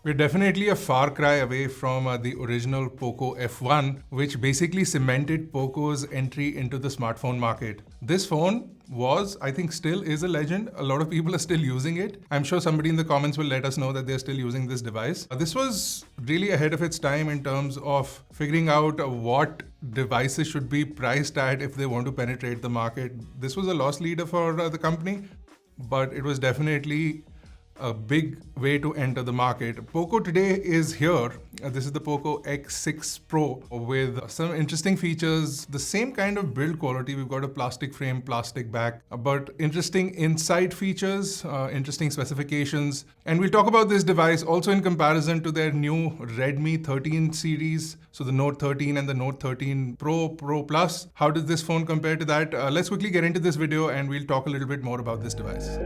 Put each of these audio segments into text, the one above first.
We're definitely a far cry away from the original Poco F1, which basically cemented Poco's entry into the smartphone market. This phone was, I think still is a legend. A lot of people are still using it. I'm sure somebody in the comments will let us know that they're still using this device. This was really ahead of its time in terms of figuring out what devices should be priced at if they want to penetrate the market. This was a loss leader for the company, but it was definitely a big way to enter the market. Poco today is here. This is the Poco X6 Pro with some interesting features, the same kind of build quality. We've got a plastic frame, plastic back, but interesting inside features, interesting specifications. And we'll talk about this device also in comparison to their new Redmi 13 series. So the Note 13 and the Note 13 Pro, Pro Plus. How does this phone compare to that? Let's quickly get into this video and we'll talk a little bit more about this device.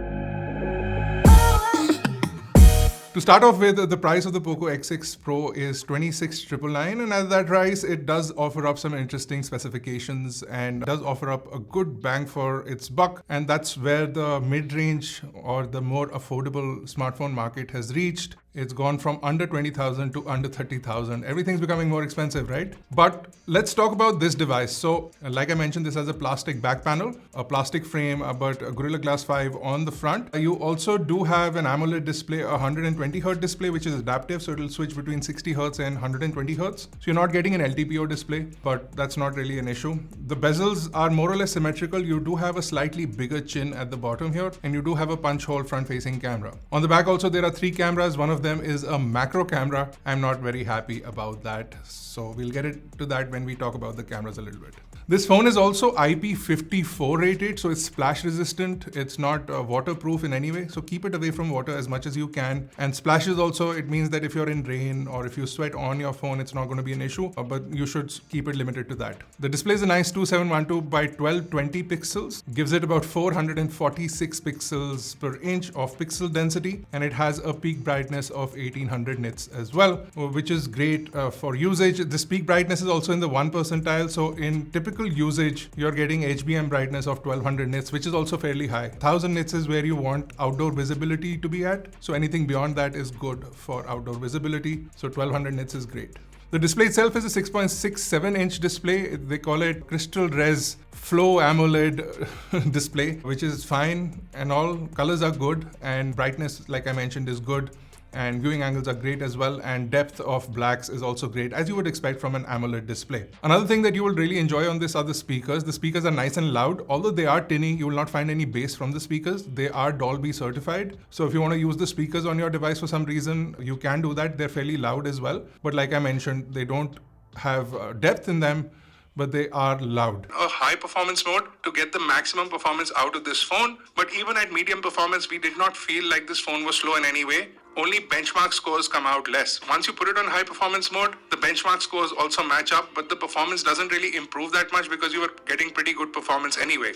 To start off with, the price of the Poco X6 Pro is $26,999, and at that price, it does offer up some interesting specifications and does offer up a good bang for its buck. And that's where the mid-range or the more affordable smartphone market has reached. It's gone from under 20,000 to under 30,000. Everything's becoming more expensive, right? But let's talk about this device. So, like I mentioned, this has a plastic back panel, a plastic frame, but a Gorilla Glass 5 on the front. You also do have an AMOLED display, a 120Hz display, which is adaptive, so it'll switch between 60 Hz and 120 Hz. So you're not getting an LTPO display, but that's not really an issue. The bezels are more or less symmetrical. You do have a slightly bigger chin at the bottom here, and you do have a punch hole front-facing camera. On the back also, there are 3 cameras. One of them is a macro camera. I'm not very happy about that. So we'll get to that when we talk about the cameras a little bit. This phone is also IP54 rated, so it's splash resistant. It's not waterproof in any way. So keep it away from water as much as you can. And splashes also, it means that if you're in rain or if you sweat on your phone, it's not going to be an issue, but you should keep it limited to that. The display is a nice 2712 by 1220 pixels, gives it about 446 pixels per inch of pixel density, and it has a peak brightness of 1800 nits as well, which is great for usage. This peak brightness is also in the 1 percentile, so in typical usage, you're getting HBM brightness of 1200 nits, which is also fairly high. 1000 nits is where you want outdoor visibility to be at, so anything beyond that is good for outdoor visibility, so 1200 nits is great. The display itself is a 6.67 inch display. They call it Crystal Res Flow AMOLED display, which is fine, and all colors are good, and brightness, like I mentioned, is good. And viewing angles are great as well, and depth of blacks is also great, as you would expect from an AMOLED display. Another thing that you will really enjoy on this are the speakers. The speakers are nice and loud. Although they are tinny, you will not find any bass from the speakers. They are Dolby certified. So if you want to use the speakers on your device for some reason, you can do that. They're fairly loud as well. But like I mentioned, they don't have depth in them, but they are loud. A high performance mode to get the maximum performance out of this phone. But even at medium performance, we did not feel like this phone was slow in any way. Only benchmark scores come out less. Once you put it on high performance mode, the benchmark scores also match up, but the performance doesn't really improve that much because you are getting pretty good performance anyway.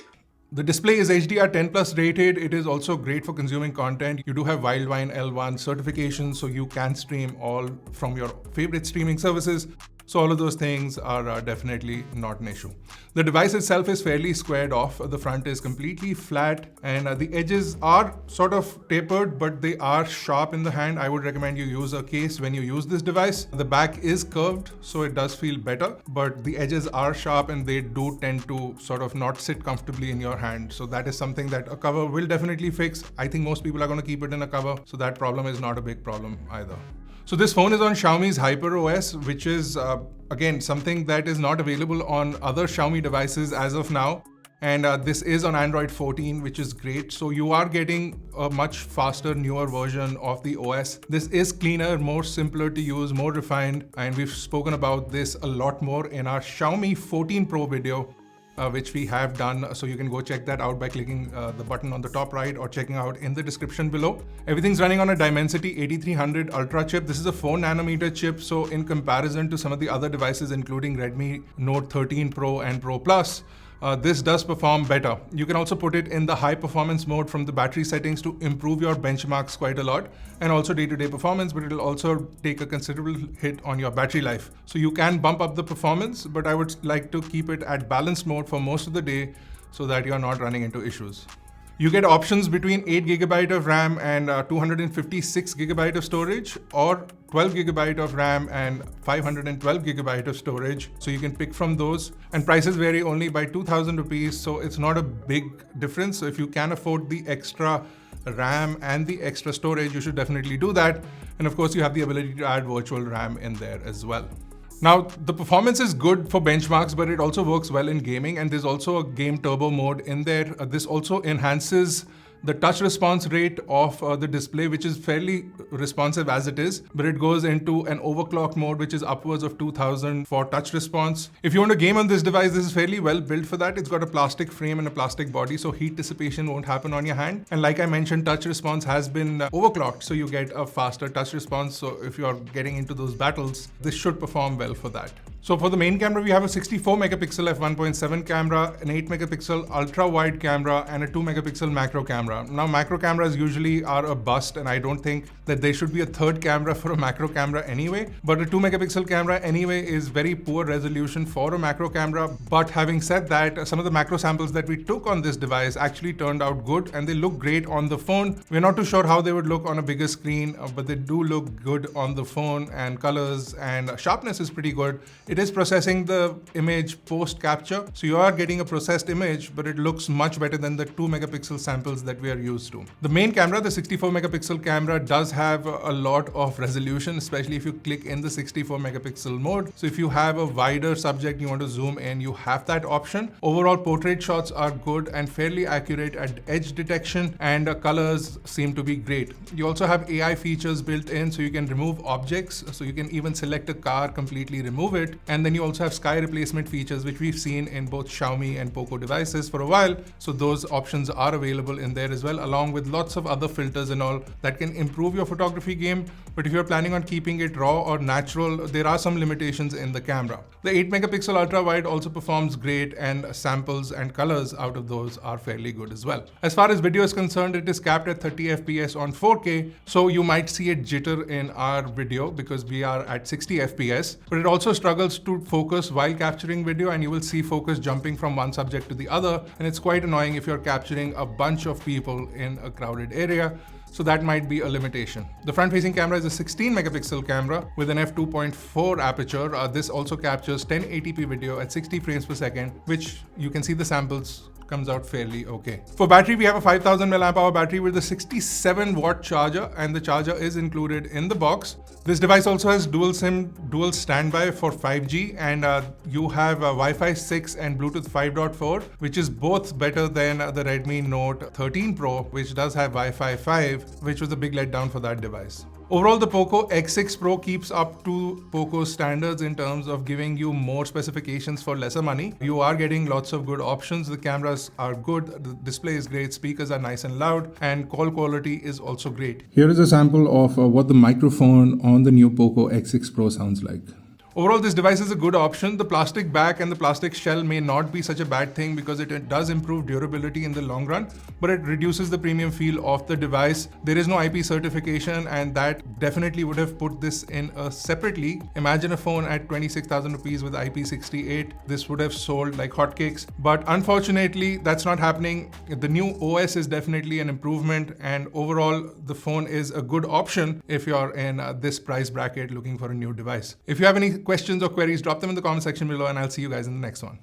The display is HDR10 plus rated. It is also great for consuming content. You do have Wildvine L1 certification, so you can stream all from your favorite streaming services. So all of those things are definitely not an issue. The device itself is fairly squared off. The front is completely flat, and the edges are sort of tapered, but they are sharp in the hand. I would recommend you use a case when you use this device. The back is curved, so it does feel better, but the edges are sharp and they do tend to sort of not sit comfortably in your hand. So that is something that a cover will definitely fix. I think most people are going to keep it in a cover, so that problem is not a big problem either. So this phone is on Xiaomi's HyperOS, which is, again, something that is not available on other Xiaomi devices as of now. And this is on Android 14, which is great. So you are getting a much faster, newer version of the OS. This is cleaner, more simpler to use, more refined. And we've spoken about this a lot more in our Xiaomi 14 Pro video, which we have done. So you can go check that out by clicking the button on the top right or checking out in the description below. Everything's running on a Dimensity 8300 Ultra chip. This is a 4nm chip. So in comparison to some of the other devices, including Redmi Note 13 Pro and Pro Plus, this does perform better. You can also put it in the high performance mode from the battery settings to improve your benchmarks quite a lot, and also day-to-day performance, but it'll also take a considerable hit on your battery life. So you can bump up the performance, but I would like to keep it at balanced mode for most of the day so that you're not running into issues. You get options between 8GB of RAM and 256GB of storage, or 12GB of RAM and 512GB of storage. So you can pick from those, and prices vary only by 2,000 rupees. So it's not a big difference. So if you can afford the extra RAM and the extra storage, you should definitely do that. And of course, you have the ability to add virtual RAM in there as well. Now, the performance is good for benchmarks, but it also works well in gaming, and there's also a game turbo mode in there. This also enhances the touch response rate of the display, which is fairly responsive as it is, but it goes into an overclock mode, which is upwards of 2000 for touch response. If you want to game on this device, this is fairly well built for that. It's got a plastic frame and a plastic body, so heat dissipation won't happen on your hand. And like I mentioned, touch response has been overclocked, so you get a faster touch response. So if you're getting into those battles, this should perform well for that. So for the main camera, we have a 64 megapixel f1.7 camera, an 8 megapixel ultra wide camera, and a 2 megapixel macro camera. Now, macro cameras usually are a bust, and I don't think that there should be a third camera for a macro camera anyway. But a 2 megapixel camera anyway is very poor resolution for a macro camera. But having said that, some of the macro samples that we took on this device actually turned out good, and they look great on the phone. We're not too sure how they would look on a bigger screen, but they do look good on the phone, and colors and sharpness is pretty good. It is processing the image post capture, so you are getting a processed image, but it looks much better than the 2 megapixel samples that we are used to. The main camera, the 64 megapixel camera, does have a lot of resolution, especially if you click in the 64 megapixel mode. So if you have a wider subject, you want to zoom in, you have that option. Overall, portrait shots are good and fairly accurate at edge detection, and colors seem to be great. You also have AI features built in, so you can remove objects, so you can even select a car, completely remove it. And then you also have sky replacement features, which we've seen in both Xiaomi and Poco devices for a while. So those options are available in there as well, along with lots of other filters and all that can improve your photography game. But if you're planning on keeping it raw or natural, there are some limitations in the camera. The 8 megapixel ultra wide also performs great, and samples and colors out of those are fairly good as well. As far as video is concerned, it is capped at 30 FPS on 4K. So you might see it jitter in our video because we are at 60 FPS, but it also struggles to focus while capturing video, and you will see focus jumping from one subject to the other, and it's quite annoying if you're capturing a bunch of people in a crowded area. So that might be a limitation. The front-facing camera is a 16 megapixel camera with an f2.4 aperture. This also captures 1080p video at 60 frames per second, which you can see the samples comes out fairly okay. For battery, we have a 5000 mAh battery with a 67 watt charger, and the charger is included in the box. This device also has dual SIM, dual standby for 5G, and you have Wi-Fi 6 and Bluetooth 5.4, which is both better than the Redmi Note 13 Pro, which does have Wi-Fi 5, which was a big letdown for that device. Overall, the Poco X6 Pro keeps up to Poco's standards in terms of giving you more specifications for lesser money. You are getting lots of good options. The cameras are good, the display is great, speakers are nice and loud, and call quality is also great. Here is a sample of what the microphone on the new Poco X6 Pro sounds like. Overall, this device is a good option. The plastic back and the plastic shell may not be such a bad thing because it does improve durability in the long run, but it reduces the premium feel of the device. There is no IP certification, and that definitely would have put this in a separately. Imagine a phone at 26,000 rupees with IP68. This would have sold like hotcakes, but unfortunately, that's not happening. The new OS is definitely an improvement, and overall, the phone is a good option if you're in this price bracket looking for a new device. If you have any questions or queries, drop them in the comment section below, and I'll see you guys in the next one.